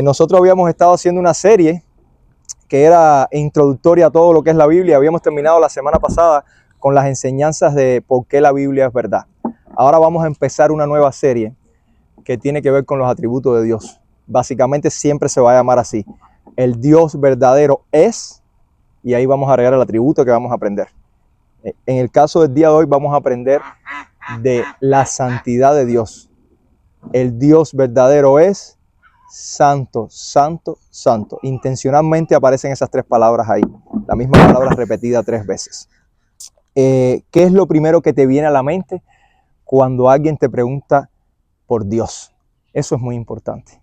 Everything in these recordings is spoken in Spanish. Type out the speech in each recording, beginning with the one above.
Nosotros habíamos estado haciendo una serie que era introductoria a todo lo que es la Biblia. Habíamos terminado la semana pasada con las enseñanzas de por qué la Biblia es verdad. Ahora vamos a empezar una nueva serie que tiene que ver con los atributos de Dios. Básicamente siempre se va a llamar así. El Dios verdadero es, y ahí vamos a agregar el atributo que vamos a aprender. En el caso del día de hoy vamos a aprender de la santidad de Dios. El Dios verdadero es santo, santo, santo. Intencionalmente aparecen esas tres palabras ahí. La misma palabra repetida 3 veces. ¿Qué es lo primero que te viene a la mente cuando alguien te pregunta por Dios? Eso es muy importante.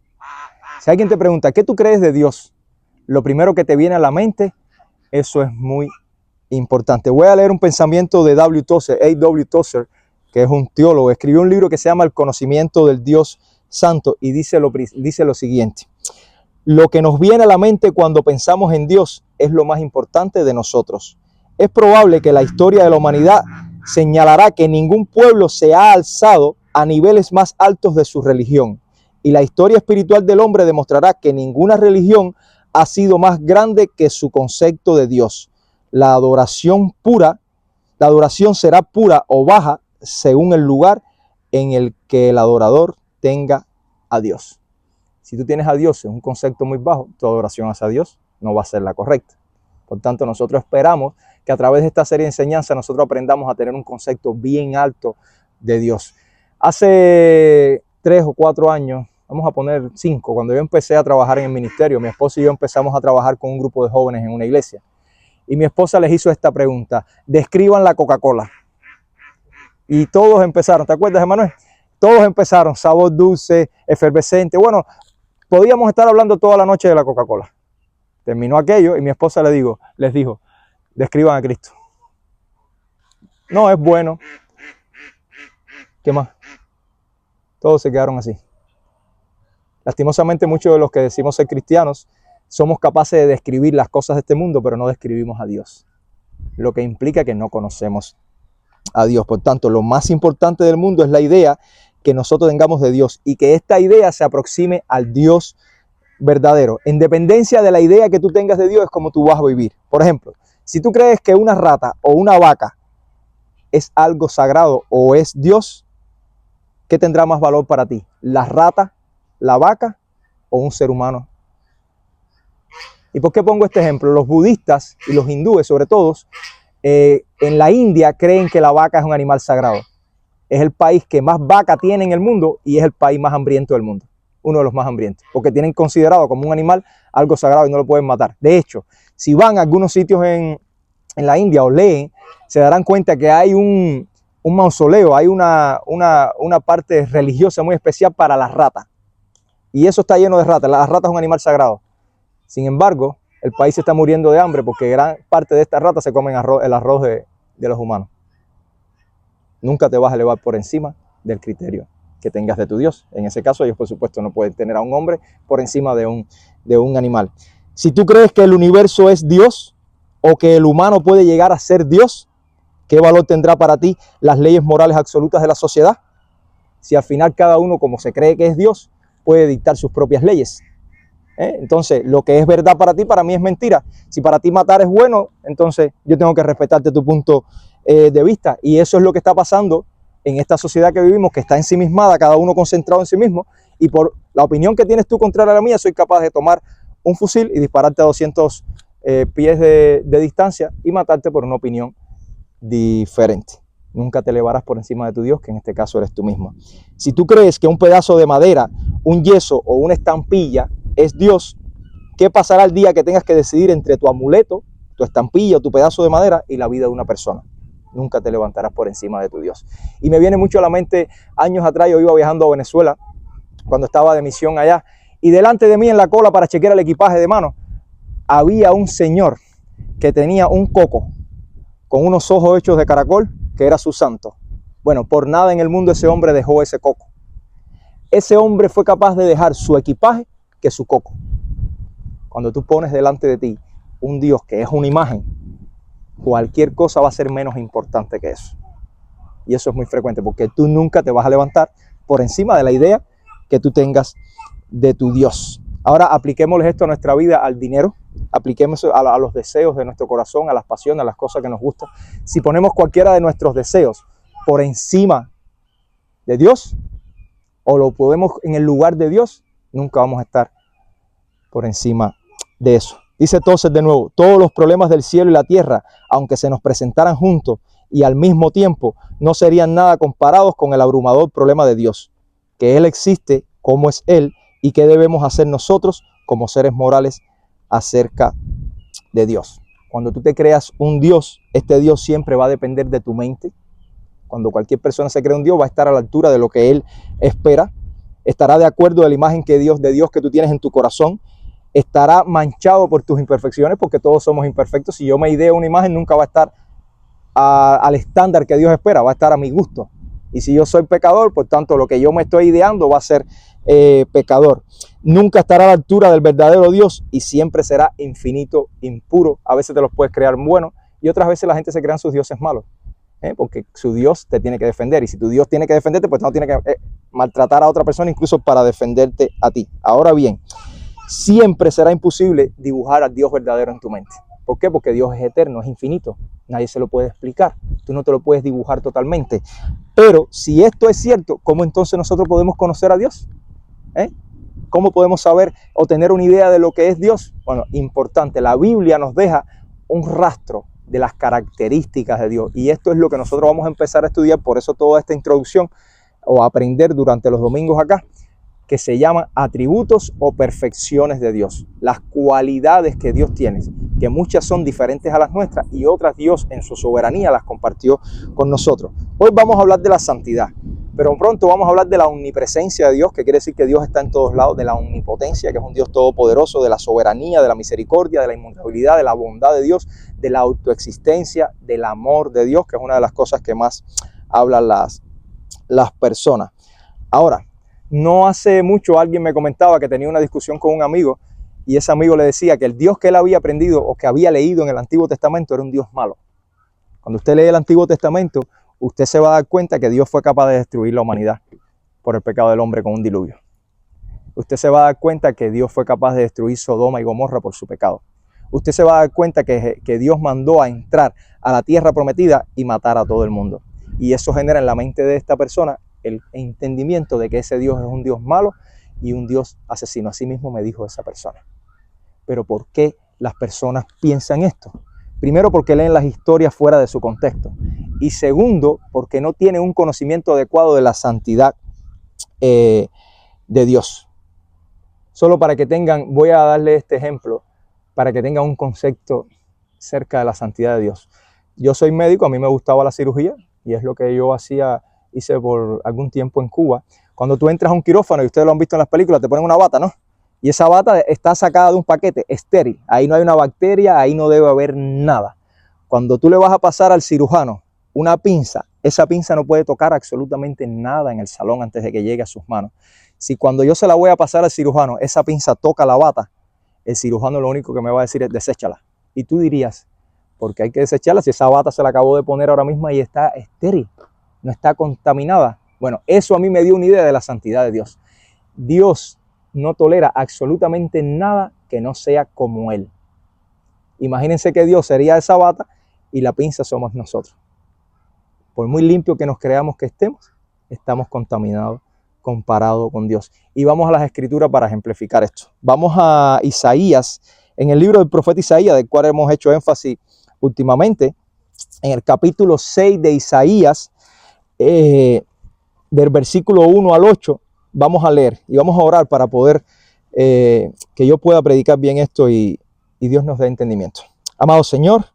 Si alguien te pregunta, ¿qué tú crees de Dios? Lo primero que te viene a la mente, eso es muy importante. Voy a leer un pensamiento de A.W. Tozer, que es un teólogo. Escribió un libro que se llama El conocimiento del Dios santo y dice lo siguiente: lo que nos viene a la mente cuando pensamos en Dios es lo más importante de nosotros. Es probable que la historia de la humanidad señalará que ningún pueblo se ha alzado a niveles más altos de su religión, y la historia espiritual del hombre demostrará que ninguna religión ha sido más grande que su concepto de Dios. La adoración será pura o baja según el lugar en el que el adorador tenga a Dios. Si tú tienes a Dios en un concepto muy bajo, tu adoración hacia Dios no va a ser la correcta. Por tanto, nosotros esperamos que a través de esta serie de enseñanzas nosotros aprendamos a tener un concepto bien alto de Dios. Hace 3 o 4 años, vamos a poner 5, cuando yo empecé a trabajar en el ministerio, mi esposa y yo empezamos a trabajar con un grupo de jóvenes en una iglesia. Y mi esposa les hizo esta pregunta: describan la Coca-Cola. Y todos empezaron, ¿te acuerdas, Emanuel? Todos empezaron, sabor dulce, efervescente. Bueno, podíamos estar hablando toda la noche de la Coca-Cola. Terminó aquello y mi esposa les dijo, describan a Cristo. No, es bueno. ¿Qué más? Todos se quedaron así. Lastimosamente, muchos de los que decimos ser cristianos somos capaces de describir las cosas de este mundo, pero no describimos a Dios. Lo que implica que no conocemos a Dios. Por tanto, lo más importante del mundo es la idea que nosotros tengamos de Dios y que esta idea se aproxime al Dios verdadero. En dependencia de la idea que tú tengas de Dios es como tú vas a vivir. Por ejemplo, si tú crees que una rata o una vaca es algo sagrado o es Dios, ¿qué tendrá más valor para ti? ¿La rata, la vaca o un ser humano? ¿Y por qué pongo este ejemplo? Los budistas y los hindúes, sobre todo, en la India creen que la vaca es un animal sagrado. Es el país que más vaca tiene en el mundo y es el país más hambriento del mundo. Uno de los más hambrientos, porque tienen considerado como un animal algo sagrado y no lo pueden matar. De hecho, si van a algunos sitios en la India o leen, se darán cuenta que hay un mausoleo, hay una parte religiosa muy especial para las ratas. Y eso está lleno de ratas. La rata es un animal sagrado. Sin embargo, el país se está muriendo de hambre porque gran parte de estas ratas se comen el arroz de los humanos. Nunca te vas a elevar por encima del criterio que tengas de tu Dios. En ese caso, ellos por supuesto no pueden tener a un hombre por encima de un animal. Si tú crees que el universo es Dios o que el humano puede llegar a ser Dios, ¿qué valor tendrá para ti las leyes morales absolutas de la sociedad? Si al final cada uno, como se cree que es Dios, puede dictar sus propias leyes. Entonces, lo que es verdad para ti, para mí es mentira. Si para ti matar es bueno, entonces yo tengo que respetarte tu punto de vista. Y eso es lo que está pasando en esta sociedad que vivimos, que está ensimismada, cada uno concentrado en sí mismo. Y por la opinión que tienes tú contra la mía, soy capaz de tomar un fusil y dispararte a 200 pies de distancia y matarte por una opinión diferente. Nunca te elevarás por encima de tu Dios, que en este caso eres tú mismo. Si tú crees que un pedazo de madera, un yeso o una estampilla es Dios, ¿qué pasará el día que tengas que decidir entre tu amuleto, tu estampilla o tu pedazo de madera y la vida de una persona? Nunca te levantarás por encima de tu Dios. Y me viene mucho a la mente, años atrás yo iba viajando a Venezuela, cuando estaba de misión allá, y delante de mí en la cola para chequear el equipaje de mano, había un señor que tenía un coco con unos ojos hechos de caracol, que era su santo. Bueno, por nada en el mundo ese hombre dejó ese coco. Ese hombre fue capaz de dejar su equipaje que su coco. Cuando tú pones delante de ti un Dios que es una imagen, cualquier cosa va a ser menos importante que eso. Y eso es muy frecuente, porque tú nunca te vas a levantar por encima de la idea que tú tengas de tu Dios. Ahora apliquémosle esto a nuestra vida, al dinero, apliquemos a los deseos de nuestro corazón, a las pasiones, a las cosas que nos gustan. Si ponemos cualquiera de nuestros deseos por encima de Dios, o lo podemos en el lugar de Dios, nunca vamos a estar por encima de eso. Dice entonces de nuevo, todos los problemas del cielo y la tierra, aunque se nos presentaran juntos y al mismo tiempo, no serían nada comparados con el abrumador problema de Dios, que Él existe, cómo es Él y qué debemos hacer nosotros como seres morales acerca de Dios. Cuando tú te creas un Dios, este Dios siempre va a depender de tu mente. Cuando cualquier persona se crea un Dios, va a estar a la altura de lo que Él espera, estará de acuerdo de la imagen de Dios que tú tienes en tu corazón, estará manchado por tus imperfecciones, porque todos somos imperfectos. Si yo me ideo una imagen, nunca va a estar al estándar que Dios espera, va a estar a mi gusto. Y si yo soy pecador, por tanto, lo que yo me estoy ideando va a ser pecador. Nunca estará a la altura del verdadero Dios y siempre será infinito, impuro. A veces te los puedes crear buenos y otras veces la gente se crean sus dioses malos, porque su Dios te tiene que defender. Y si tu Dios tiene que defenderte, pues no tiene que maltratar a otra persona incluso para defenderte a ti. Ahora bien, siempre será imposible dibujar al Dios verdadero en tu mente. ¿Por qué? Porque Dios es eterno, es infinito. Nadie se lo puede explicar. Tú no te lo puedes dibujar totalmente. Pero si esto es cierto, ¿cómo entonces nosotros podemos conocer a Dios? ¿Cómo podemos saber o tener una idea de lo que es Dios? Bueno, importante, la Biblia nos deja un rastro de las características de Dios. Y esto es lo que nosotros vamos a empezar a estudiar. Por eso toda esta introducción o aprender durante los domingos acá, que se llaman atributos o perfecciones de Dios. Las cualidades que Dios tiene, que muchas son diferentes a las nuestras y otras Dios en su soberanía las compartió con nosotros. Hoy vamos a hablar de la santidad, pero pronto vamos a hablar de la omnipresencia de Dios, que quiere decir que Dios está en todos lados, de la omnipotencia, que es un Dios todopoderoso, de la soberanía, de la misericordia, de la inmutabilidad, de la bondad de Dios, de la autoexistencia, del amor de Dios, que es una de las cosas que más hablan las personas. Ahora, no hace mucho alguien me comentaba que tenía una discusión con un amigo y ese amigo le decía que el Dios que él había aprendido o que había leído en el Antiguo Testamento era un Dios malo. Cuando usted lee el Antiguo Testamento, usted se va a dar cuenta que Dios fue capaz de destruir la humanidad por el pecado del hombre con un diluvio. Usted se va a dar cuenta que Dios fue capaz de destruir Sodoma y Gomorra por su pecado. Usted se va a dar cuenta que Dios mandó a entrar a la tierra prometida y matar a todo el mundo. Y eso genera en la mente de esta persona el entendimiento de que ese Dios es un Dios malo y un Dios asesino. Así mismo me dijo esa persona. Pero ¿por qué las personas piensan esto? Primero, porque leen las historias fuera de su contexto. Y segundo, porque no tienen un conocimiento adecuado de la santidad de Dios. Solo para que tengan, voy a darle este ejemplo, para que tengan un concepto cerca de la santidad de Dios. Yo soy médico, a mí me gustaba la cirugía y es lo que yo hice por algún tiempo en Cuba. Cuando tú entras a un quirófano, y ustedes lo han visto en las películas, te ponen una bata, ¿no? Y esa bata está sacada de un paquete estéril. Ahí no hay una bacteria, ahí no debe haber nada. Cuando tú le vas a pasar al cirujano una pinza, esa pinza no puede tocar absolutamente nada en el salón antes de que llegue a sus manos. Si cuando yo se la voy a pasar al cirujano, esa pinza toca la bata, el cirujano lo único que me va a decir es deséchala. Y tú dirías, ¿por qué hay que desecharla si esa bata se la acabó de poner ahora mismo y está estéril? No está contaminada. Bueno, eso a mí me dio una idea de la santidad de Dios. Dios no tolera absolutamente nada que no sea como Él. Imagínense que Dios sería esa bata y la pinza somos nosotros. Por muy limpio que nos creamos que estemos, estamos contaminados comparado con Dios. Y vamos a las Escrituras para ejemplificar esto. Vamos a Isaías, en el libro del profeta Isaías, del cual hemos hecho énfasis últimamente, en el capítulo 6 de Isaías, del versículo 1 al 8, vamos a leer y vamos a orar para poder que yo pueda predicar bien esto y Dios nos dé entendimiento. Amado Señor,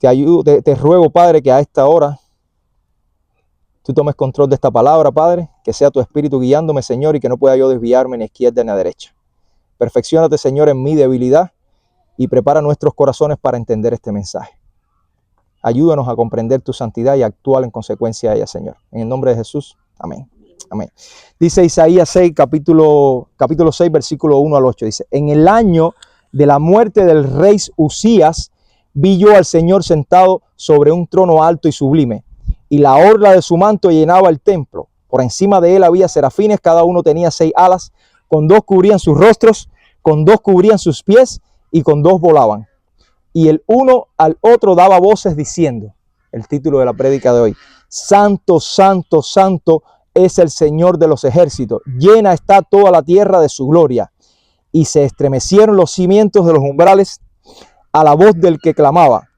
te ruego, Padre, que a esta hora tú tomes control de esta palabra, Padre, que sea tu Espíritu guiándome, Señor, y que no pueda yo desviarme ni a izquierda ni a derecha. Perfecciónate, Señor, en mi debilidad y prepara nuestros corazones para entender este mensaje. Ayúdanos a comprender tu santidad y a actuar en consecuencia de ella, Señor. En el nombre de Jesús, amén. Amén. Dice Isaías 6, capítulo 6, versículo 1 al 8. Dice, en el año de la muerte del rey Uzías, vi yo al Señor sentado sobre un trono alto y sublime, y la orla de su manto llenaba el templo. Por encima de él había serafines, cada uno tenía 6 alas. con 2 cubrían sus rostros, con 2 cubrían sus pies y con 2 volaban. Y el uno al otro daba voces diciendo, el título de la prédica de hoy, Santo, Santo, Santo es el Señor de los ejércitos, llena está toda la tierra de su gloria. Y se estremecieron los cimientos de los umbrales a la voz del que clamaba,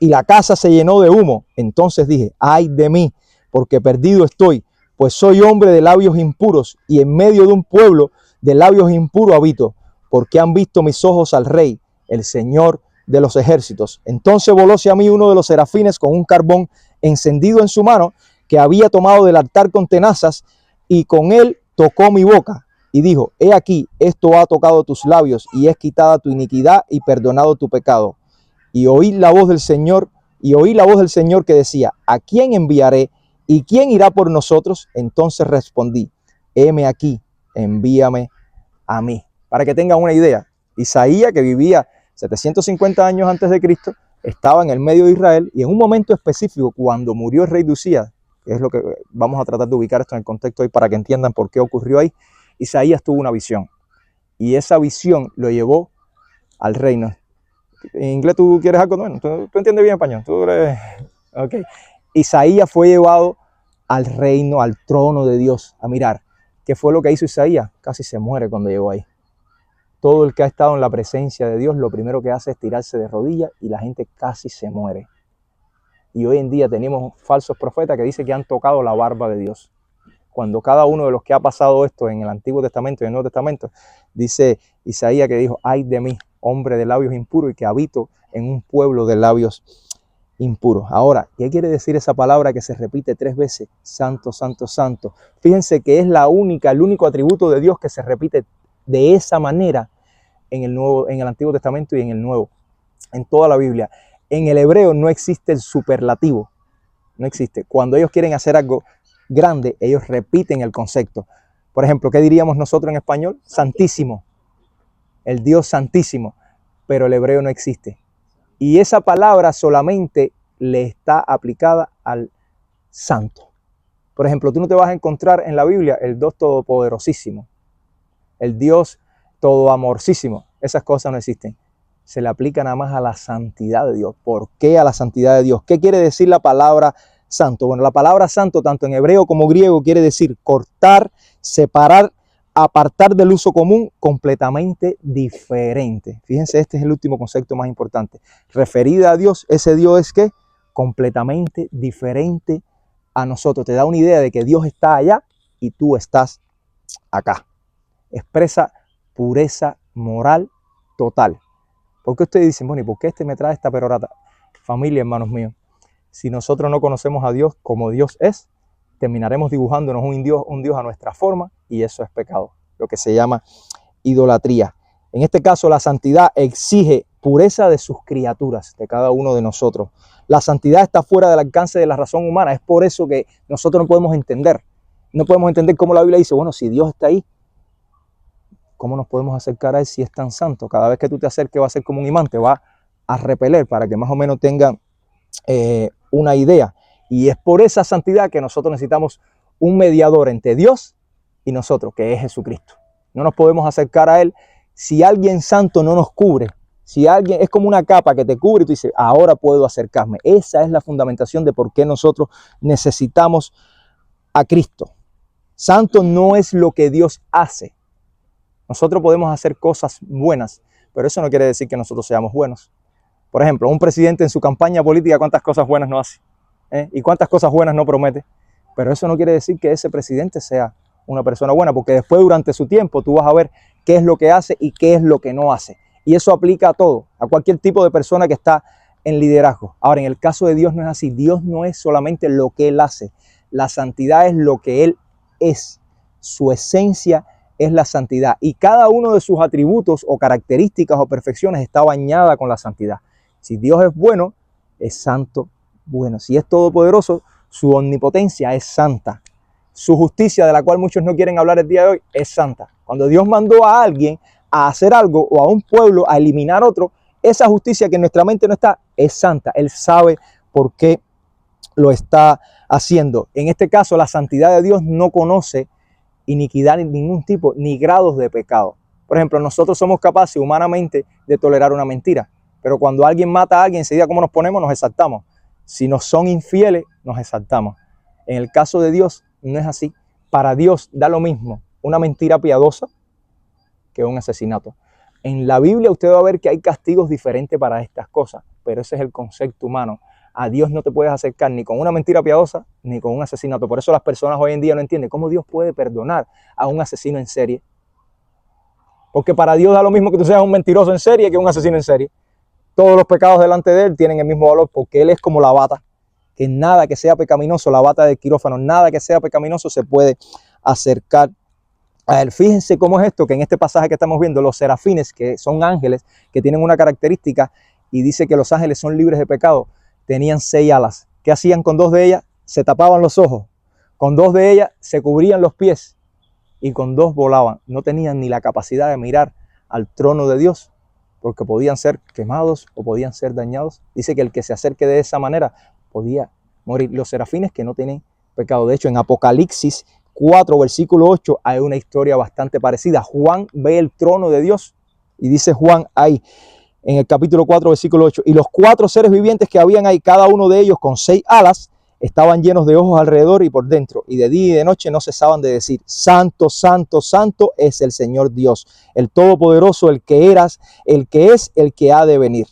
y la casa se llenó de humo. Entonces dije, ay de mí, porque perdido estoy, pues soy hombre de labios impuros, y en medio de un pueblo de labios impuros habito, porque han visto mis ojos al Rey, el Señor de los ejércitos. Entonces voló hacia mí uno de los serafines con un carbón encendido en su mano, que había tomado del altar con tenazas, y con él tocó mi boca, y dijo, he aquí, esto ha tocado tus labios, y es quitada tu iniquidad, y perdonado tu pecado. Y oí la voz del Señor que decía, ¿a quién enviaré? ¿Y quién irá por nosotros? Entonces respondí, heme aquí, envíame a mí. Para que tengan una idea, Isaías, que vivía 750 años antes de Cristo, estaba en el medio de Israel, y en un momento específico, cuando murió el rey de Usías, que es lo que vamos a tratar de ubicar esto en el contexto hoy para que entiendan por qué ocurrió ahí, Isaías tuvo una visión, y esa visión lo llevó al reino. En inglés tú quieres algo, bueno, tú entiendes bien español. Okay. Isaías fue llevado al reino, al trono de Dios, a mirar. ¿Qué fue lo que hizo Isaías? Casi se muere cuando llegó ahí. Todo el que ha estado en la presencia de Dios, lo primero que hace es tirarse de rodillas, y la gente casi se muere. Y hoy en día tenemos falsos profetas que dicen que han tocado la barba de Dios. Cuando cada uno de los que ha pasado esto en el Antiguo Testamento y en el Nuevo Testamento, dice Isaías que dijo, ay de mí, hombre de labios impuros, y que habito en un pueblo de labios impuros. Ahora, ¿qué quiere decir esa palabra que se repite 3 veces? Santo, santo, santo. Fíjense que es el único atributo de Dios que se repite de esa manera en el Antiguo Testamento y en el Nuevo, en toda la Biblia. En el hebreo no existe el superlativo, no existe. Cuando ellos quieren hacer algo grande, ellos repiten el concepto. Por ejemplo, ¿qué diríamos nosotros en español? Santísimo, el Dios santísimo, pero el hebreo no existe. Y esa palabra solamente le está aplicada al santo. Por ejemplo, tú no te vas a encontrar en la Biblia el Dios todopoderosísimo, el Dios todoamorcísimo. Esas cosas no existen. Se le aplica nada más a la santidad de Dios. ¿Por qué a la santidad de Dios? ¿Qué quiere decir la palabra santo? Bueno, la palabra santo, tanto en hebreo como griego, quiere decir cortar, separar, apartar del uso común, completamente diferente. Fíjense, este es el último concepto más importante. Referida a Dios, ese Dios es ¿qué? Completamente diferente a nosotros. Te da una idea de que Dios está allá y tú estás acá. Expresa pureza moral total. ¿Por qué ustedes dicen, bueno, ¿y por qué me trae esta perorata? Familia, hermanos míos, si nosotros no conocemos a Dios como Dios es, terminaremos dibujándonos un Dios a nuestra forma, y eso es pecado, lo que se llama idolatría. En este caso, la santidad exige pureza de sus criaturas, de cada uno de nosotros. La santidad está fuera del alcance de la razón humana. Es por eso que nosotros no podemos entender. No podemos entender cómo la Biblia dice, bueno, si Dios está ahí, ¿cómo nos podemos acercar a Él si es tan santo? Cada vez que tú te acerques va a ser como un imán, te va a repeler, para que más o menos tengan una idea. Y es por esa santidad que nosotros necesitamos un mediador entre Dios y nosotros, que es Jesucristo. No nos podemos acercar a Él si alguien santo no nos cubre. Si alguien es como una capa que te cubre y tú dices, ahora puedo acercarme. Esa es la fundamentación de por qué nosotros necesitamos a Cristo. Santo no es lo que Dios hace. Nosotros podemos hacer cosas buenas, pero eso no quiere decir que nosotros seamos buenos. Por ejemplo, un presidente en su campaña política, ¿cuántas cosas buenas no hace? ¿Y cuántas cosas buenas no promete? Pero eso no quiere decir que ese presidente sea una persona buena, porque después, durante su tiempo, tú vas a ver qué es lo que hace y qué es lo que no hace. Y eso aplica a todo, a cualquier tipo de persona que está en liderazgo. Ahora, en el caso de Dios no es así. Dios no es solamente lo que Él hace. La santidad es lo que Él es. Su esencia es la santidad. Y cada uno de sus atributos o características o perfecciones está bañada con la santidad. Si Dios es bueno, es santo, bueno. Si es todopoderoso, su omnipotencia es santa. Su justicia, de la cual muchos no quieren hablar el día de hoy, es santa. Cuando Dios mandó a alguien a hacer algo, o a un pueblo a eliminar otro, esa justicia que en nuestra mente no está, es santa. Él sabe por qué lo está haciendo. En este caso, la santidad de Dios no conoce iniquidad de ningún tipo, ni grados de pecado. Por ejemplo, nosotros somos capaces humanamente de tolerar una mentira, pero cuando alguien mata a alguien, enseguida ¿cómo nos ponemos? Nos exaltamos. Si nos son infieles, nos exaltamos. En el caso de Dios, no es así. Para Dios da lo mismo una mentira piadosa que un asesinato. En la Biblia usted va a ver que hay castigos diferentes para estas cosas, pero ese es el concepto humano. A Dios no te puedes acercar ni con una mentira piadosa ni con un asesinato. Por eso las personas hoy en día no entienden cómo Dios puede perdonar a un asesino en serie. Porque para Dios da lo mismo que tú seas un mentiroso en serie que un asesino en serie. Todos los pecados delante de Él tienen el mismo valor porque Él es como la bata. Que nada que sea pecaminoso, la bata del quirófano, nada que sea pecaminoso se puede acercar a Él. Fíjense cómo es esto, que en este pasaje que estamos viendo, los serafines, que son ángeles, que tienen una característica, y dice que los ángeles son libres de pecado, tenían 6 alas. ¿Qué hacían con 2 de ellas? Se tapaban los ojos. Con 2 de ellas se cubrían los pies. Y con 2 volaban. No tenían ni la capacidad de mirar al trono de Dios, porque podían ser quemados o podían ser dañados. Dice que el que se acerque de esa manera podía morir. Los serafines que no tienen pecado. De hecho, en Apocalipsis 4, versículo 8, hay una historia bastante parecida. Juan ve el trono de Dios y dice Juan ahí, en el capítulo 4, versículo 8, y los 4 seres vivientes que habían ahí, cada uno de ellos con 6 alas, estaban llenos de ojos alrededor y por dentro, y de día y de noche no cesaban de decir, Santo, Santo, Santo es el Señor Dios, el Todopoderoso, el que eras, el que es, el que ha de venir.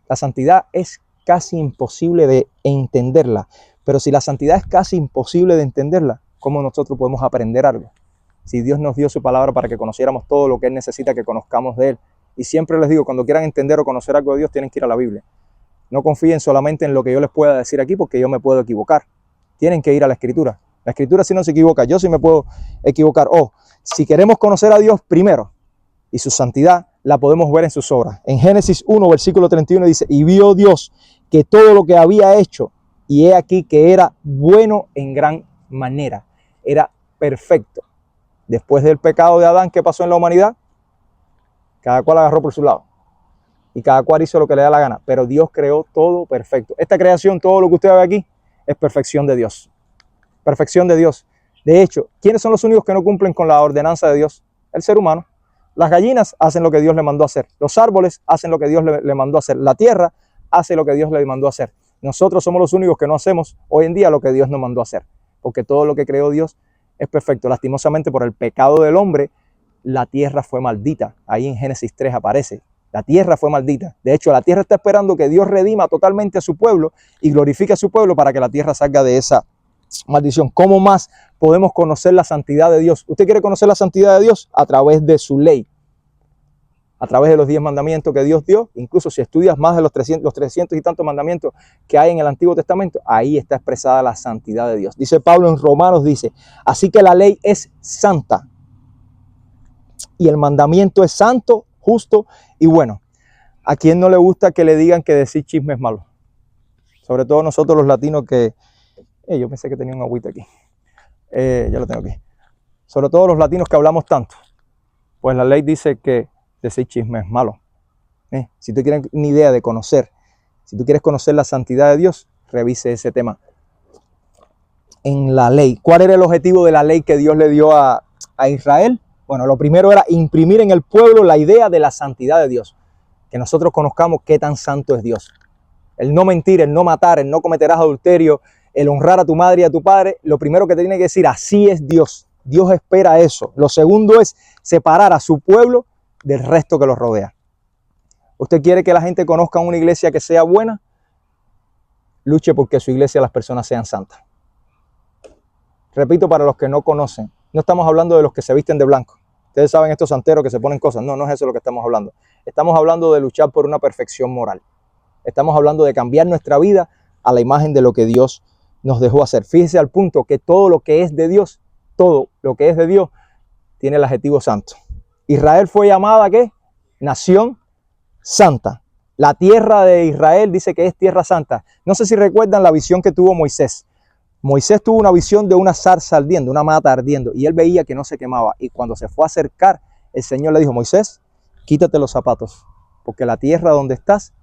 La santidad es casi imposible de entenderla, pero si la santidad es casi imposible de entenderla, ¿cómo nosotros podemos aprender algo? Si Dios nos dio su palabra para que conociéramos todo lo que Él necesita que conozcamos de Él. Y siempre les digo, cuando quieran entender o conocer algo de Dios, tienen que ir a la Biblia. No confíen solamente en lo que yo les pueda decir aquí, porque yo me puedo equivocar. Tienen que ir a la Escritura. La Escritura sí no se equivoca, yo sí me puedo equivocar. Si queremos conocer a Dios primero y su santidad, la podemos ver en sus obras. En Génesis 1, versículo 31 dice, y vio Dios que todo lo que había hecho, y he aquí que era bueno en gran manera, era perfecto. Después del pecado de Adán, ¿qué pasó en la humanidad? Cada cual agarró por su lado. Y cada cual hizo lo que le da la gana. Pero Dios creó todo perfecto. Esta creación, todo lo que usted ve aquí, es perfección de Dios. Perfección de Dios. De hecho, ¿quiénes son los únicos que no cumplen con la ordenanza de Dios? El ser humano. Las gallinas hacen lo que Dios le mandó a hacer. Los árboles hacen lo que Dios le mandó a hacer. La tierra hace lo que Dios le mandó a hacer. Nosotros somos los únicos que no hacemos hoy en día lo que Dios nos mandó a hacer. Porque todo lo que creó Dios es perfecto. Lastimosamente, por el pecado del hombre, la tierra fue maldita. Ahí en Génesis 3 aparece. La tierra fue maldita. De hecho, la tierra está esperando que Dios redima totalmente a su pueblo y glorifique a su pueblo para que la tierra salga de esa maldición. ¿Cómo más podemos conocer la santidad de Dios? ¿Usted quiere conocer la santidad de Dios? A través de su ley. A través de los 10 mandamientos que Dios dio. Incluso si estudias más de los 300 y tantos mandamientos que hay en el Antiguo Testamento, ahí está expresada la santidad de Dios. Dice Pablo en Romanos, dice, así que la ley es santa y el mandamiento es santo, justo y bueno. ¿A quién no le gusta que le digan que decir chisme es malo? Sobre todo nosotros los latinos que... yo pensé que tenía un agüita aquí. Ya lo tengo aquí. Sobre todo los latinos que hablamos tanto. Pues la ley dice que decir chisme es malo. Si tú quieres una idea de conocer, si tú quieres conocer la santidad de Dios, revise ese tema. En la ley. ¿Cuál era el objetivo de la ley que Dios le dio a Israel? Bueno, lo primero era imprimir en el pueblo la idea de la santidad de Dios. Que nosotros conozcamos qué tan santo es Dios. El no mentir, el no matar, el no cometerás adulterio, el honrar a tu madre y a tu padre, lo primero que te tiene que decir, así es Dios. Dios espera eso. Lo segundo es separar a su pueblo del resto que los rodea. ¿Usted quiere que la gente conozca una iglesia que sea buena? Luche porque su iglesia las personas sean santas. Repito, para los que no conocen, no estamos hablando de los que se visten de blanco. Ustedes saben estos santeros que se ponen cosas. No, no es eso lo que estamos hablando. Estamos hablando de luchar por una perfección moral. Estamos hablando de cambiar nuestra vida a la imagen de lo que Dios nos dejó hacer. Fíjese al punto que todo lo que es de Dios, todo lo que es de Dios, tiene el adjetivo santo. Israel fue llamada, ¿qué? Nación santa. La tierra de Israel dice que es tierra santa. No sé si recuerdan la visión que tuvo Moisés. Moisés tuvo una visión de una zarza ardiendo, una mata ardiendo, y él veía que no se quemaba. Y cuando se fue a acercar, el Señor le dijo, Moisés, quítate los zapatos, porque la tierra donde estás,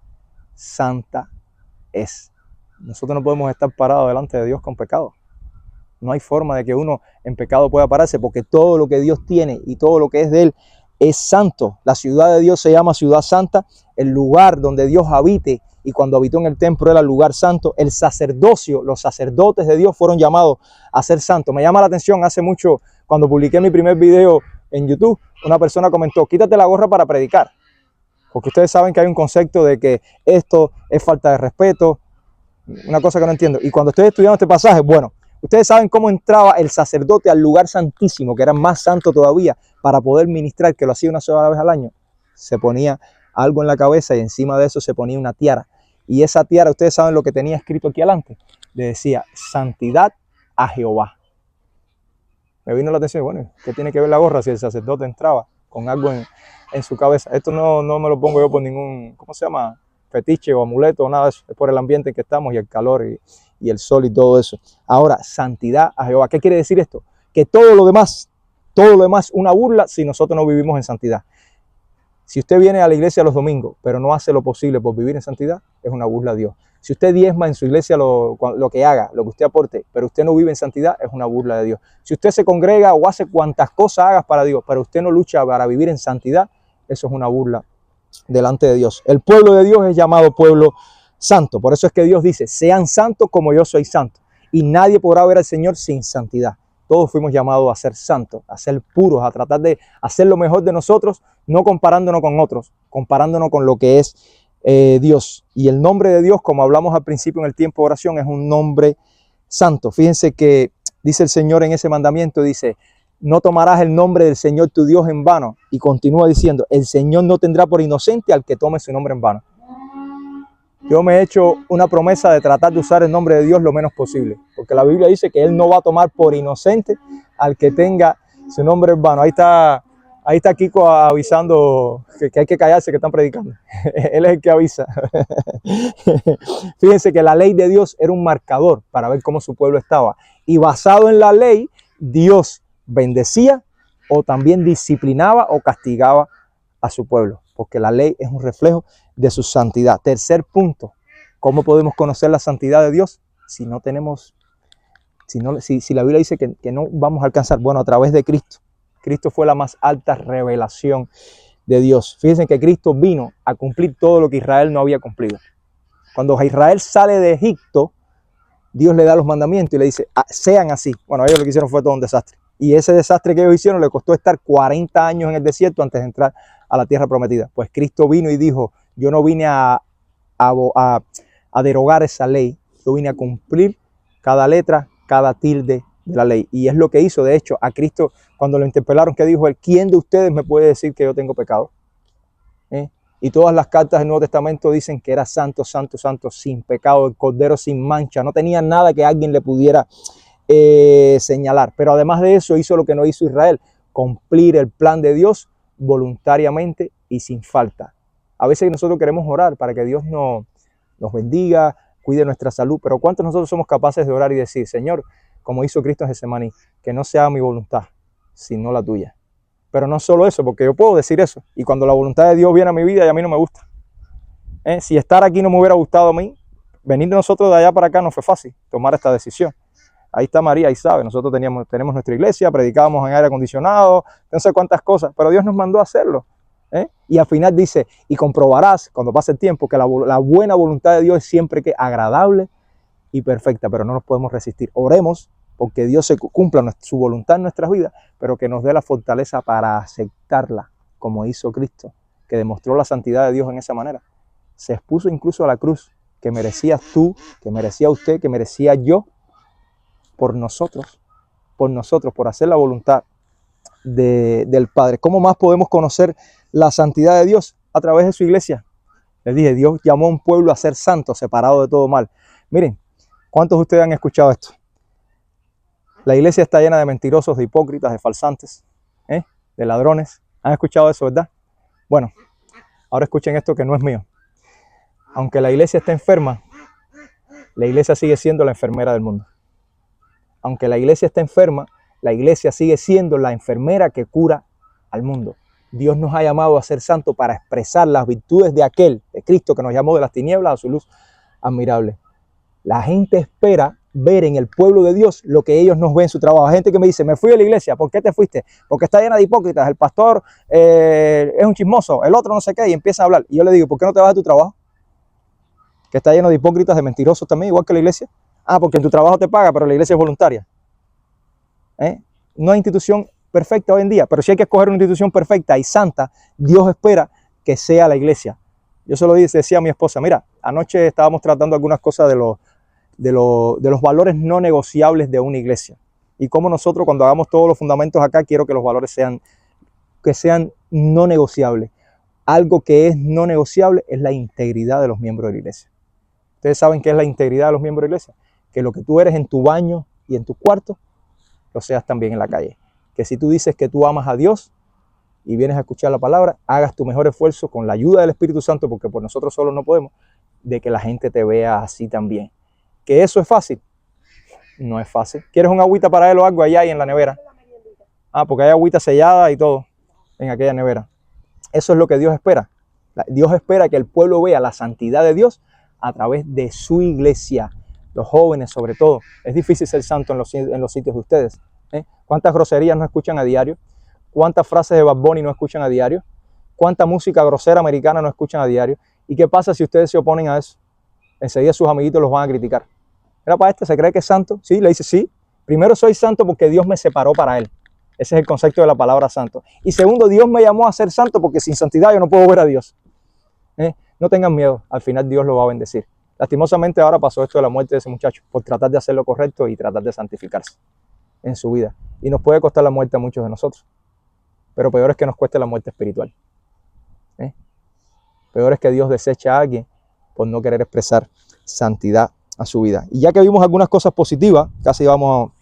santa es. Nosotros no podemos estar parados delante de Dios con pecado. No hay forma de que uno en pecado pueda pararse, porque todo lo que Dios tiene y todo lo que es de Él es santo. La ciudad de Dios se llama ciudad santa, el lugar donde Dios habite, y cuando habitó en el templo era el lugar santo. El sacerdocio, los sacerdotes de Dios fueron llamados a ser santos. Me llama la atención, hace mucho, cuando publiqué mi primer video en YouTube, una persona comentó: quítate la gorra para predicar, porque ustedes saben que hay un concepto de que esto es falta de respeto, una cosa que no entiendo. Y cuando estoy estudiando este pasaje, bueno, ustedes saben cómo entraba el sacerdote al lugar santísimo, que era más santo todavía, para poder ministrar, que lo hacía una sola vez al año. Se ponía algo en la cabeza y encima de eso se ponía una tiara. Y esa tiara, ustedes saben lo que tenía escrito aquí adelante. Le decía: santidad a Jehová. Me vino la atención, bueno, ¿qué tiene que ver la gorra si el sacerdote entraba con algo en su cabeza? Esto no me lo pongo yo por ningún, ¿cómo se llama?, fetiche o amuleto o nada de eso. Es por el ambiente en que estamos y el calor y el sol y todo eso. Ahora, santidad a Jehová. ¿Qué quiere decir esto? Que todo lo demás, una burla si nosotros no vivimos en santidad. Si usted viene a la iglesia los domingos, pero no hace lo posible por vivir en santidad, es una burla a Dios. Si usted diezma en su iglesia lo que haga, lo que usted aporte, pero usted no vive en santidad, es una burla de Dios. Si usted se congrega o hace cuantas cosas hagas para Dios, pero usted no lucha para vivir en santidad, eso es una burla delante de Dios. El pueblo de Dios es llamado pueblo santo. Por eso es que Dios dice: sean santos como yo soy santo. Y nadie podrá ver al Señor sin santidad. Todos fuimos llamados a ser santos, a ser puros, a tratar de hacer lo mejor de nosotros, no comparándonos con otros, comparándonos con lo que es Dios. Y el nombre de Dios, como hablamos al principio en el tiempo de oración, es un nombre santo. Fíjense que dice el Señor en ese mandamiento, dice: no tomarás el nombre del Señor tu Dios en vano. Y continúa diciendo: el Señor no tendrá por inocente al que tome su nombre en vano. Yo me he hecho una promesa de tratar de usar el nombre de Dios lo menos posible, porque la Biblia dice que Él no va a tomar por inocente al que tenga su nombre en vano. Ahí está Kiko avisando que hay que callarse, que están predicando. Él es el que avisa. Fíjense que la ley de Dios era un marcador para ver cómo su pueblo estaba. Y basado en la ley, Dios bendecía o también disciplinaba o castigaba a su pueblo, porque la ley es un reflejo de su santidad. Tercer punto: ¿cómo podemos conocer la santidad de Dios si no tenemos, si la Biblia dice que no vamos a alcanzar? Bueno, a través de Cristo. Cristo fue la más alta revelación de Dios. Fíjense que Cristo vino a cumplir todo lo que Israel no había cumplido. Cuando Israel sale de Egipto, Dios le da los mandamientos y le dice: sean así. Bueno, ellos lo que hicieron fue todo un desastre. Y ese desastre que ellos hicieron le costó estar 40 años en el desierto antes de entrar a la tierra prometida. Pues Cristo vino y dijo: yo no vine a derogar esa ley, yo vine a cumplir cada letra, cada tilde de la ley. Y es lo que hizo. De hecho, a Cristo, cuando lo interpelaron, ¿qué dijo él? ¿Quién de ustedes me puede decir que yo tengo pecado? Y todas las cartas del Nuevo Testamento dicen que era santo, santo, santo, sin pecado, el Cordero sin mancha. No tenía nada que alguien le pudiera señalar. Pero además de eso, hizo lo que no hizo Israel: cumplir el plan de Dios voluntariamente y sin falta. A veces nosotros queremos orar para que Dios nos bendiga, cuide nuestra salud, pero ¿cuántos nosotros somos capaces de orar y decir: Señor, como hizo Cristo en Getsemaní, que no sea mi voluntad, sino la tuya? Pero no solo eso, porque yo puedo decir eso, y cuando la voluntad de Dios viene a mi vida y a mí no me gusta. Si estar aquí no me hubiera gustado a mí, venir de nosotros de allá para acá no fue fácil tomar esta decisión. Ahí está María, ahí sabe, nosotros tenemos nuestra iglesia, predicábamos en aire acondicionado, no sé cuántas cosas, pero Dios nos mandó a hacerlo. Y al final dice: y comprobarás cuando pase el tiempo que la buena voluntad de Dios es siempre que agradable y perfecta, pero no nos podemos resistir. Oremos porque Dios se cumpla su voluntad en nuestras vidas, pero que nos dé la fortaleza para aceptarla, como hizo Cristo, que demostró la santidad de Dios en esa manera. Se expuso incluso a la cruz, que merecías tú, que merecía usted, que merecía yo, por nosotros, por hacer la voluntad del Padre. ¿Cómo más podemos conocer la santidad de Dios? A través de su iglesia. Les dije, Dios llamó a un pueblo a ser santo, separado de todo mal. Miren, ¿cuántos de ustedes han escuchado esto? La iglesia está llena de mentirosos, de hipócritas, de falsantes, de ladrones. ¿Han escuchado eso, verdad? Bueno, ahora escuchen esto que no es mío. Aunque la iglesia esté enferma, la iglesia sigue siendo la enfermera del mundo. Aunque la iglesia esté enferma, la iglesia sigue siendo la enfermera que cura al mundo. Dios nos ha llamado a ser santos para expresar las virtudes de Cristo, que nos llamó de las tinieblas a su luz admirable. La gente espera ver en el pueblo de Dios lo que ellos nos ven en su trabajo. Hay gente que me dice, me fui de la iglesia. ¿Por qué te fuiste? Porque está llena de hipócritas. El pastor es un chismoso, el otro no sé qué, y empieza a hablar. Y yo le digo, ¿por qué no te vas de tu trabajo? Que está lleno de hipócritas, de mentirosos también, igual que la iglesia. Ah, porque en tu trabajo te paga, pero la iglesia es voluntaria. No hay institución perfecta hoy en día, pero si hay que escoger una institución perfecta y santa, Dios espera que sea la iglesia. Yo se lo decía a mi esposa, mira, anoche estábamos tratando algunas cosas de los valores no negociables de una iglesia. Y como nosotros cuando hagamos todos los fundamentos acá, quiero que los valores sean no negociables. Algo que es no negociable es la integridad de los miembros de la iglesia. Ustedes saben qué es la integridad de los miembros de la iglesia. Que lo que tú eres en tu baño y en tu cuarto, lo seas también en la calle. Que si tú dices que tú amas a Dios y vienes a escuchar la palabra, hagas tu mejor esfuerzo con la ayuda del Espíritu Santo, porque por nosotros solos no podemos, de que la gente te vea así también. ¿Que eso es fácil? No es fácil. ¿Quieres una agüita para él o algo allá y en la nevera? Ah, porque hay agüita sellada y todo en aquella nevera. Eso es lo que Dios espera. Dios espera que el pueblo vea la santidad de Dios a través de su iglesia. Los jóvenes sobre todo. Es difícil ser santo en los sitios de ustedes. ¿Cuántas groserías no escuchan a diario? ¿Cuántas frases de Bad Bunny no escuchan a diario? ¿Cuánta música grosera americana no escuchan a diario? ¿Y qué pasa si ustedes se oponen a eso? Enseguida sus amiguitos los van a criticar. Mira, para ¿se cree que es santo? Sí, le dice sí. Primero, soy santo porque Dios me separó para él. Ese es el concepto de la palabra santo. Y segundo, Dios me llamó a ser santo porque sin santidad yo no puedo ver a Dios. No tengan miedo, al final Dios lo va a bendecir. Lastimosamente ahora pasó esto de la muerte de ese muchacho por tratar de hacer lo correcto y tratar de santificarse en su vida. Y nos puede costar la muerte a muchos de nosotros. Pero peor es que nos cueste la muerte espiritual. Peor es que Dios deseche a alguien por no querer expresar santidad a su vida. Y ya que vimos algunas cosas positivas, casi vamos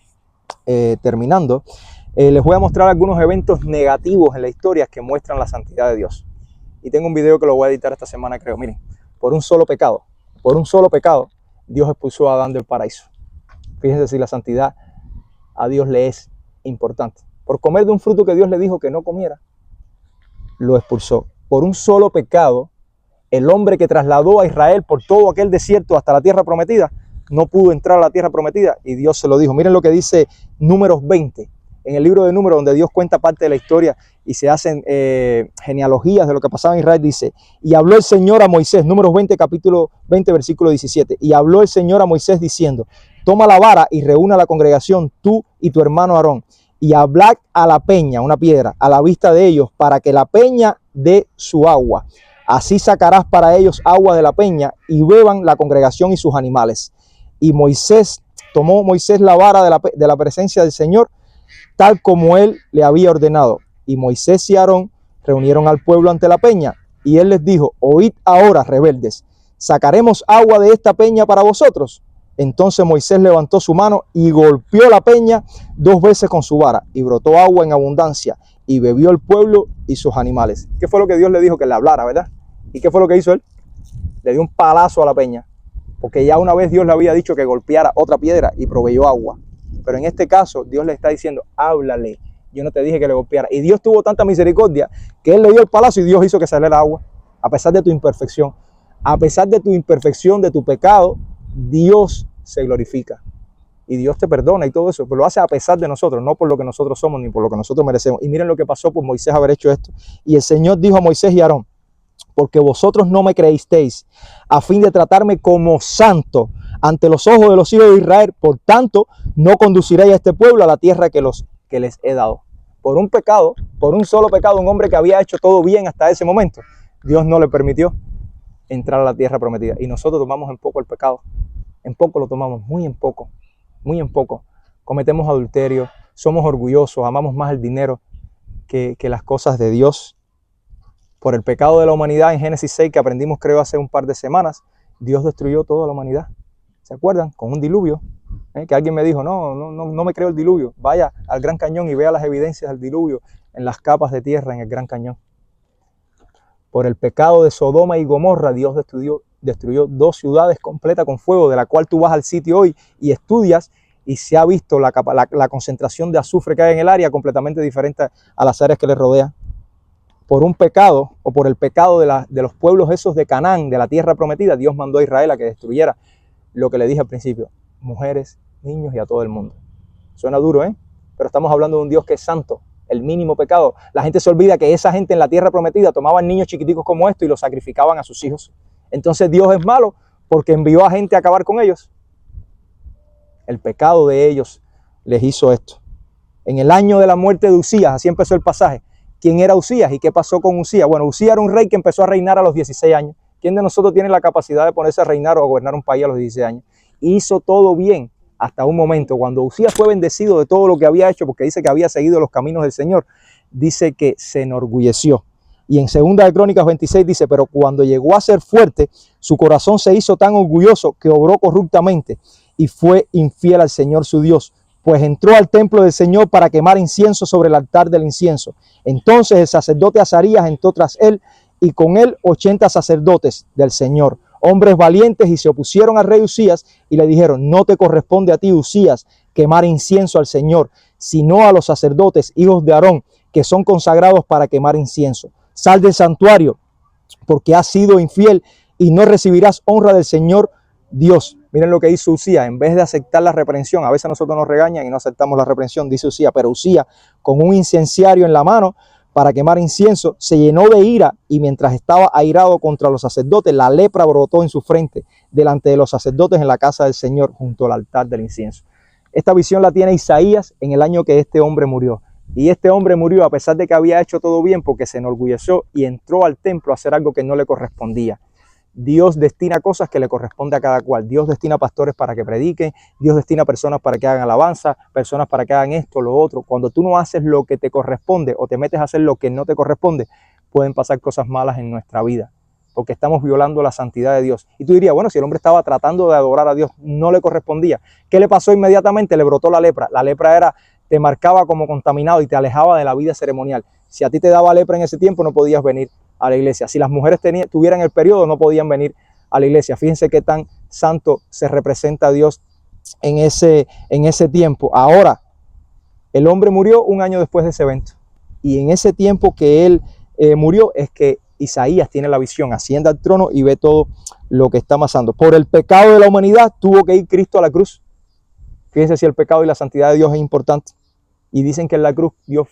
terminando, les voy a mostrar algunos eventos negativos en la historia que muestran la santidad de Dios. Y tengo un video que lo voy a editar esta semana, creo. Miren, por un solo pecado, Dios expulsó a Adán del paraíso. Fíjense si la santidad a Dios le es importante. Por comer de un fruto que Dios le dijo que no comiera, lo expulsó. Por un solo pecado, el hombre que trasladó a Israel por todo aquel desierto hasta la tierra prometida, no pudo entrar a la tierra prometida y Dios se lo dijo. Miren lo que dice Números 20, en el libro de Números, donde Dios cuenta parte de la historia y se hacen genealogías de lo que pasaba en Israel. Dice, y habló el Señor a Moisés, Números 20, capítulo 20, versículo 17, y habló el Señor a Moisés diciendo, toma la vara y reúna a la congregación, tú y tu hermano Aarón, y hablad a la peña, una piedra, a la vista de ellos, para que la peña dé su agua. Así sacarás para ellos agua de la peña y beban la congregación y sus animales. Y tomó Moisés la vara de la presencia del Señor, tal como él le había ordenado. Y Moisés y Aarón reunieron al pueblo ante la peña, y él les dijo, oíd ahora, rebeldes, ¿sacaremos agua de esta peña para vosotros? Entonces Moisés levantó su mano y golpeó la peña 2 veces con su vara, y brotó agua en abundancia, y bebió el pueblo y sus animales. ¿Qué fue lo que Dios le dijo? Que le hablara, ¿verdad? ¿Y qué fue lo que hizo él? Le dio un palazo a la peña, porque ya una vez Dios le había dicho que golpeara otra piedra y proveyó agua. Pero en este caso Dios le está diciendo, háblale, yo no te dije que le golpeara. Y Dios tuvo tanta misericordia que él le dio el palazo y Dios hizo que saliera agua. A pesar de tu imperfección, de tu pecado, Dios se glorifica. Y Dios te perdona y todo eso, pero lo hace a pesar de nosotros, no por lo que nosotros somos ni por lo que nosotros merecemos. Y miren lo que pasó por Moisés haber hecho esto. Y el Señor dijo a Moisés y a Aarón, porque vosotros no me creísteis a fin de tratarme como santo ante los ojos de los hijos de Israel, por tanto no conduciréis a este pueblo a la tierra que les he dado. Por un pecado, por un solo pecado, un hombre que había hecho todo bien hasta ese momento, Dios no le permitió entrar a la tierra prometida. Y nosotros tomamos en poco el pecado, en poco lo tomamos, muy en poco, cometemos adulterio, somos orgullosos, amamos más el dinero que las cosas de Dios. Por el pecado de la humanidad en Génesis 6, que aprendimos creo hace un par de semanas, Dios destruyó toda la humanidad. ¿Se acuerdan? Con un diluvio. Que alguien me dijo, no me creo el diluvio. Vaya al Gran Cañón y vea las evidencias del diluvio en las capas de tierra en el Gran Cañón. Por el pecado de Sodoma y Gomorra, Dios destruyó 2 ciudades completas con fuego, de la cual tú vas al sitio hoy y estudias y se ha visto la concentración de azufre que hay en el área completamente diferente a las áreas que le rodean. Por un pecado o por el pecado de los pueblos esos de Canaán, de la tierra prometida, Dios mandó a Israel a que destruyera lo que le dije al principio. mujeres, niños y a todo el mundo. Suena duro, ¿eh? Pero estamos hablando de un Dios que es santo. El mínimo pecado. La gente se olvida que esa gente en la tierra prometida tomaban niños chiquiticos como esto y los sacrificaban a sus hijos. Entonces Dios es malo porque envió a gente a acabar con ellos. El pecado de ellos les hizo esto. En el año de la muerte de Usías, así empezó el pasaje. ¿Quién era Usías y qué pasó con Usías? Bueno, Usías era un rey que empezó a reinar a los 16 años. ¿Quién de nosotros tiene la capacidad de ponerse a reinar o a gobernar un país a los 16 años? Hizo todo bien hasta un momento. Cuando Usías fue bendecido de todo lo que había hecho, porque dice que había seguido los caminos del Señor, dice que se enorgulleció. Y en 2 de Crónicas 26 dice, pero cuando llegó a ser fuerte, su corazón se hizo tan orgulloso que obró corruptamente y fue infiel al Señor su Dios, pues entró al templo del Señor para quemar incienso sobre el altar del incienso. Entonces el sacerdote Azarías entró tras él y con él 80 sacerdotes del Señor, hombres valientes, y se opusieron al rey Usías y le dijeron, no te corresponde a ti, Usías, quemar incienso al Señor, sino a los sacerdotes, hijos de Aarón, que son consagrados para quemar incienso. Sal del santuario, porque has sido infiel y no recibirás honra del Señor Dios. Miren lo que hizo Usías, en vez de aceptar la reprensión. A veces nosotros nos regañan y no aceptamos la reprensión, dice Usías, pero Usías, con un incenciario en la mano para quemar incienso, se llenó de ira, y mientras estaba airado contra los sacerdotes, la lepra brotó en su frente delante de los sacerdotes en la casa del Señor, junto al altar del incienso. Esta visión la tiene Isaías en el año que este hombre murió. Y este hombre murió a pesar de que había hecho todo bien, porque se enorgulleció y entró al templo a hacer algo que no le correspondía. Dios destina cosas que le corresponde a cada cual. Dios destina pastores para que prediquen, Dios destina personas para que hagan alabanza, personas para que hagan esto, lo otro. Cuando tú no haces lo que te corresponde o te metes a hacer lo que no te corresponde, pueden pasar cosas malas en nuestra vida, porque estamos violando la santidad de Dios. Y tú dirías, bueno, si el hombre estaba tratando de adorar a Dios, no le correspondía. ¿Qué le pasó inmediatamente? Le brotó la lepra. La lepra era, te marcaba como contaminado y te alejaba de la vida ceremonial. Si a ti te daba lepra en ese tiempo, no podías venir a la iglesia. Si las mujeres tuvieran el periodo, no podían venir a la iglesia. Fíjense qué tan santo se representa a Dios en ese tiempo. Ahora, el hombre murió un año después de ese evento. Y en ese tiempo que él murió es que Isaías tiene la visión, asciende al trono y ve todo lo que está pasando. Por el pecado de la humanidad tuvo que ir Cristo a la cruz. Fíjense si el pecado y la santidad de Dios es importante. Y dicen que en la cruz Dios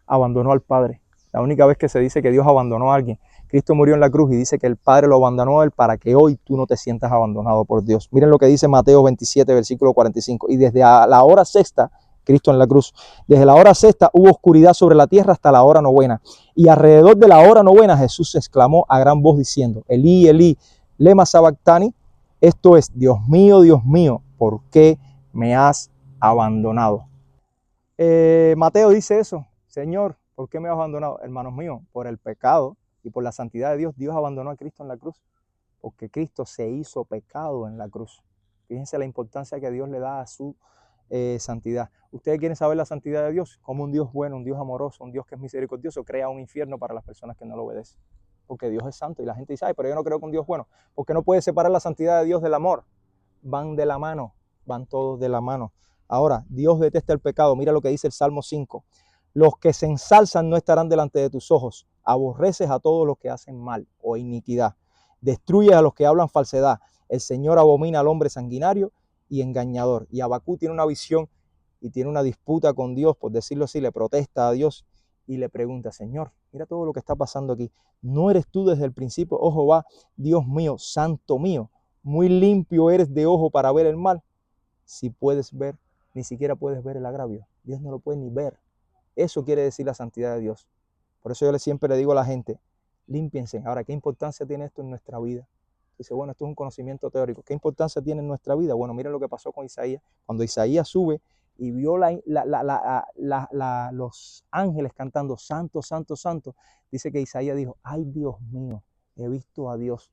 abandonó al Padre. La única vez que se dice que Dios abandonó a alguien. Cristo murió en la cruz y dice que el Padre lo abandonó a él para que hoy tú no te sientas abandonado por Dios. Miren lo que dice Mateo 27, versículo 45. Y desde la hora sexta, Cristo en la cruz, desde la hora sexta hubo oscuridad sobre la tierra hasta la hora novena. Y alrededor de la hora novena Jesús exclamó a gran voz diciendo, Elí, Elí, lema sabactani. Esto es, Dios mío, ¿por qué me has abandonado? Mateo dice eso, Señor, ¿por qué me has abandonado? Hermanos míos, por el pecado y por la santidad de Dios, Dios abandonó a Cristo en la cruz, porque Cristo se hizo pecado en la cruz. Fíjense la importancia que Dios le da a su santidad. ¿Ustedes quieren saber la santidad de Dios? Como un Dios bueno, un Dios amoroso, un Dios que es misericordioso, crea un infierno para las personas que no lo obedecen. Porque Dios es santo y la gente dice, ay, pero yo no creo que un Dios bueno, porque no puede separar la santidad de Dios del amor. Van de la mano, van todos de la mano. Ahora, Dios detesta el pecado. Mira lo que dice el Salmo 5. Los que se ensalzan no estarán delante de tus ojos. Aborreces a todos los que hacen mal o iniquidad. Destruyes a los que hablan falsedad. El Señor abomina al hombre sanguinario y engañador. Y Habacuc tiene una visión y tiene una disputa con Dios, por decirlo así, le protesta a Dios y le pregunta, Señor, mira todo lo que está pasando aquí. ¿No eres tú desde el principio, oh Jehová, Dios mío, santo mío? Muy limpio eres de ojo para ver el mal. Si puedes ver, ni siquiera puedes ver el agravio. Dios no lo puede ni ver. Eso quiere decir la santidad de Dios. Por eso yo siempre le digo a la gente, límpiense. Ahora, ¿qué importancia tiene esto en nuestra vida? Dice, bueno, esto es un conocimiento teórico. ¿Qué importancia tiene en nuestra vida? Bueno, miren lo que pasó con Isaías. Cuando Isaías sube y vio los ángeles cantando, santo, santo, santo, dice que Isaías dijo, ay Dios mío, he visto a Dios.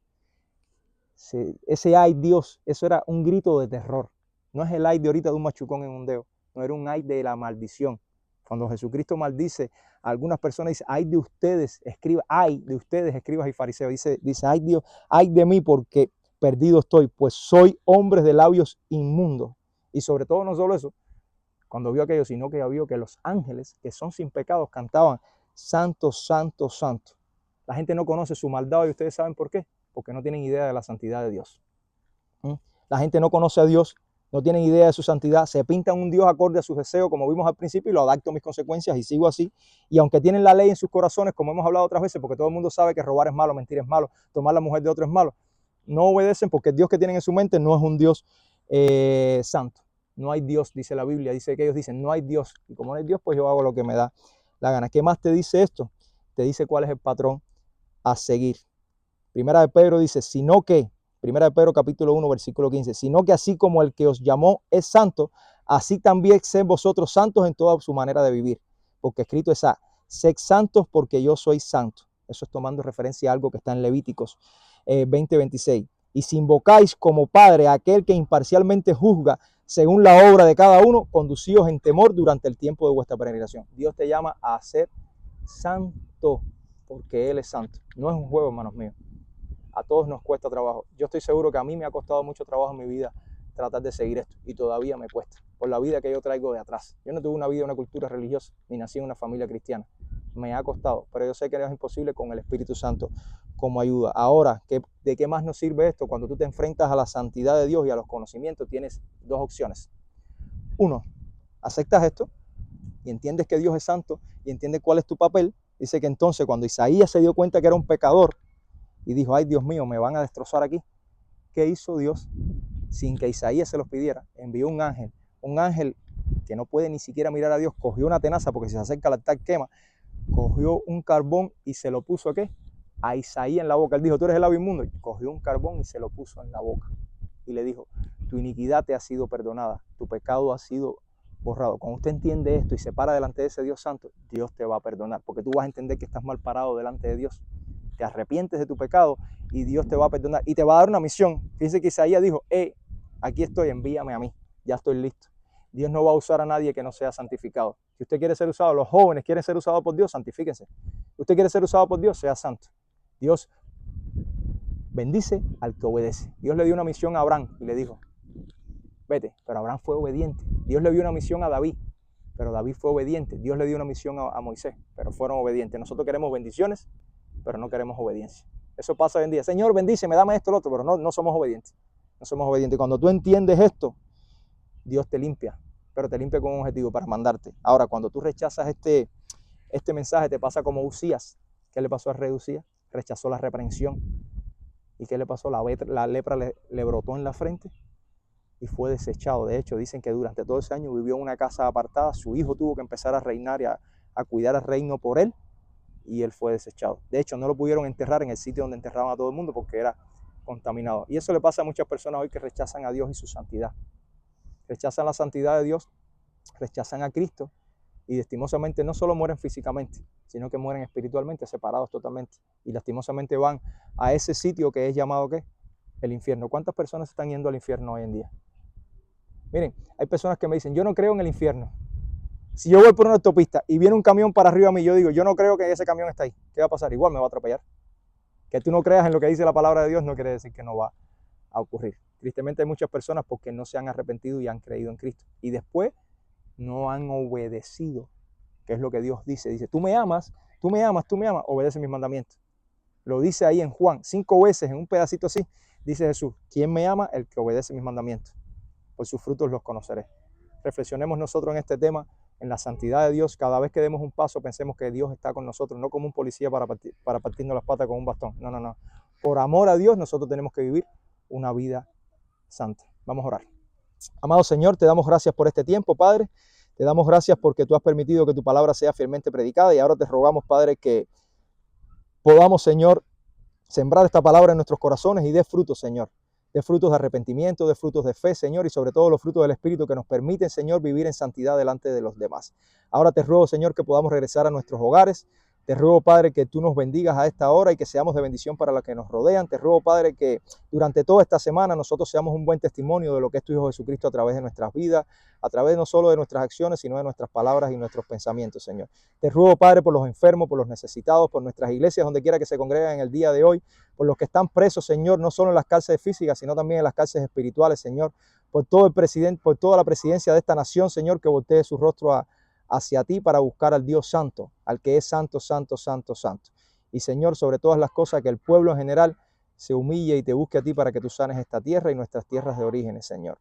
Ese ay Dios, eso era un grito de terror. No es el ay de ahorita de un machucón en un dedo, no era un ay de la maldición. Cuando Jesucristo maldice a algunas personas, dice, ay de ustedes, escribas y fariseos. Dice, ay Dios, ay de mí, porque perdido estoy, pues soy hombre de labios inmundos. Y sobre todo no solo eso, cuando vio aquello, sino que vio que los ángeles, que son sin pecados, cantaban, santo, santo, santo. La gente no conoce su maldad y ustedes saben por qué, porque no tienen idea de la santidad de Dios. La gente no conoce a Dios no tienen idea de su santidad, se pintan un Dios acorde a sus deseos, como vimos al principio, y lo adapto a mis consecuencias y sigo así. Y aunque tienen la ley en sus corazones, como hemos hablado otras veces, porque todo el mundo sabe que robar es malo, mentir es malo, tomar la mujer de otro es malo, no obedecen porque el Dios que tienen en su mente no es un Dios santo. No hay Dios, dice la Biblia, dice que ellos dicen, no hay Dios. Y como no hay Dios, pues yo hago lo que me da la gana. ¿Qué más te dice esto? Te dice cuál es el patrón a seguir. Primera de Pedro dice, sino que, Primera de Pedro capítulo 1, versículo 15, sino que así como el que os llamó es santo, así también sed vosotros santos en toda su manera de vivir. Porque escrito está, sed santos porque yo soy santo. Eso es tomando referencia a algo que está en Levíticos 20:26. Y si invocáis como Padre a aquel que imparcialmente juzga según la obra de cada uno, conducíos en temor durante el tiempo de vuestra peregrinación. Dios te llama a ser santo porque Él es santo. No es un juego, hermanos míos. A todos nos cuesta trabajo. Yo estoy seguro que a mí me ha costado mucho trabajo en mi vida tratar de seguir esto y todavía me cuesta por la vida que yo traigo de atrás. Yo no tuve una vida, una cultura religiosa, ni nací en una familia cristiana. Me ha costado, pero yo sé que no es imposible con el Espíritu Santo como ayuda. Ahora, ¿de qué más nos sirve esto? Cuando tú te enfrentas a la santidad de Dios y a los conocimientos, tienes dos opciones. Uno, aceptas esto y entiendes que Dios es santo y entiendes cuál es tu papel. Dice que entonces cuando Isaías se dio cuenta que era un pecador y dijo, ay Dios mío, me van a destrozar aquí. ¿Qué hizo Dios? Sin que Isaías se los pidiera, envió un ángel que no puede ni siquiera mirar a Dios, cogió una tenaza porque si se acerca al altar quema, cogió un carbón y se lo puso ¿a qué? A Isaías en la boca. Él dijo, tú eres el labio inmundo. Cogió un carbón y se lo puso en la boca y le dijo, tu iniquidad te ha sido perdonada, tu pecado ha sido borrado. Cuando usted entiende esto y se para delante de ese Dios santo, Dios te va a perdonar, porque tú vas a entender que estás mal parado delante de Dios. Te arrepientes de tu pecado y Dios te va a perdonar y te va a dar una misión. Fíjense que Isaías dijo, aquí estoy, envíame a mí, ya estoy listo. Dios no va a usar a nadie que no sea santificado. Si usted quiere ser usado, los jóvenes quieren ser usados por Dios, santifíquense. Si usted quiere ser usado por Dios, sea santo. Dios bendice al que obedece. Dios le dio una misión a Abraham y le dijo, vete, pero Abraham fue obediente. Dios le dio una misión a David, pero David fue obediente. Dios le dio una misión a Moisés, pero fueron obedientes. Nosotros queremos bendiciones, pero no queremos obediencia. Eso pasa hoy en día. Señor, bendíceme, dame esto, lo otro, pero no somos obedientes. No somos obedientes. Cuando tú entiendes esto, Dios te limpia, pero te limpia con un objetivo para mandarte. Ahora, cuando tú rechazas este mensaje, te pasa como Usías. ¿Qué le pasó al rey Usías? Rechazó la reprensión. ¿Y qué le pasó? La lepra le brotó en la frente y fue desechado. De hecho, dicen que durante todo ese año vivió en una casa apartada. Su hijo tuvo que empezar a reinar y a cuidar al reino por él, y él fue desechado. De hecho, no lo pudieron enterrar en el sitio donde enterraban a todo el mundo porque era contaminado. Y eso le pasa a muchas personas hoy que rechazan a Dios y su santidad. Rechazan la santidad de Dios, rechazan a Cristo y lastimosamente no solo mueren físicamente, sino que mueren espiritualmente, separados totalmente. Y lastimosamente van a ese sitio que es llamado ¿qué? El infierno. ¿Cuántas personas están yendo al infierno hoy en día? Miren, hay personas que me dicen, yo no creo en el infierno. Si yo voy por una autopista y viene un camión para arriba a mí, yo digo, yo no creo que ese camión está ahí. ¿Qué va a pasar? Igual me va a atropellar. Que tú no creas en lo que dice la palabra de Dios no quiere decir que no va a ocurrir. Tristemente hay muchas personas porque no se han arrepentido y han creído en Cristo. Y después no han obedecido, que es lo que Dios dice. Dice, tú me amas, obedece mis mandamientos. Lo dice ahí en Juan, 5 veces en un pedacito así. Dice Jesús, ¿quién me ama? El que obedece mis mandamientos. Por sus frutos los conoceré. Reflexionemos nosotros en este tema, en la santidad de Dios. Cada vez que demos un paso, pensemos que Dios está con nosotros, no como un policía para partirnos las patas con un bastón. No. Por amor a Dios, nosotros tenemos que vivir una vida santa. Vamos a orar. Amado Señor, te damos gracias por este tiempo, Padre. Te damos gracias porque tú has permitido que tu palabra sea fielmente predicada y ahora te rogamos, Padre, que podamos, Señor, sembrar esta palabra en nuestros corazones y dé frutos, Señor. De frutos de arrepentimiento, de frutos de fe, Señor, y sobre todo los frutos del Espíritu que nos permiten, Señor, vivir en santidad delante de los demás. Ahora te ruego, Señor, que podamos regresar a nuestros hogares. Te ruego, Padre, que tú nos bendigas a esta hora y que seamos de bendición para los que nos rodean. Te ruego, Padre, que durante toda esta semana nosotros seamos un buen testimonio de lo que es tu Hijo Jesucristo a través de nuestras vidas, a través no solo de nuestras acciones, sino de nuestras palabras y nuestros pensamientos, Señor. Te ruego, Padre, por los enfermos, por los necesitados, por nuestras iglesias, donde quiera que se congreguen en el día de hoy, por los que están presos, Señor, no solo en las cárceles físicas, sino también en las cárceles espirituales, Señor, por todo el presidente, por toda la presidencia de esta nación, Señor, que voltee su rostro hacia ti para buscar al Dios santo, al que es santo, santo, santo, santo. Y Señor, sobre todas las cosas, que el pueblo en general se humille y te busque a ti para que tú sanes esta tierra y nuestras tierras de orígenes, Señor.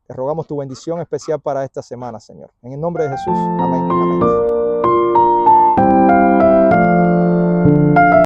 Te rogamos tu bendición especial para esta semana, Señor. En el nombre de Jesús. Amén. Amén.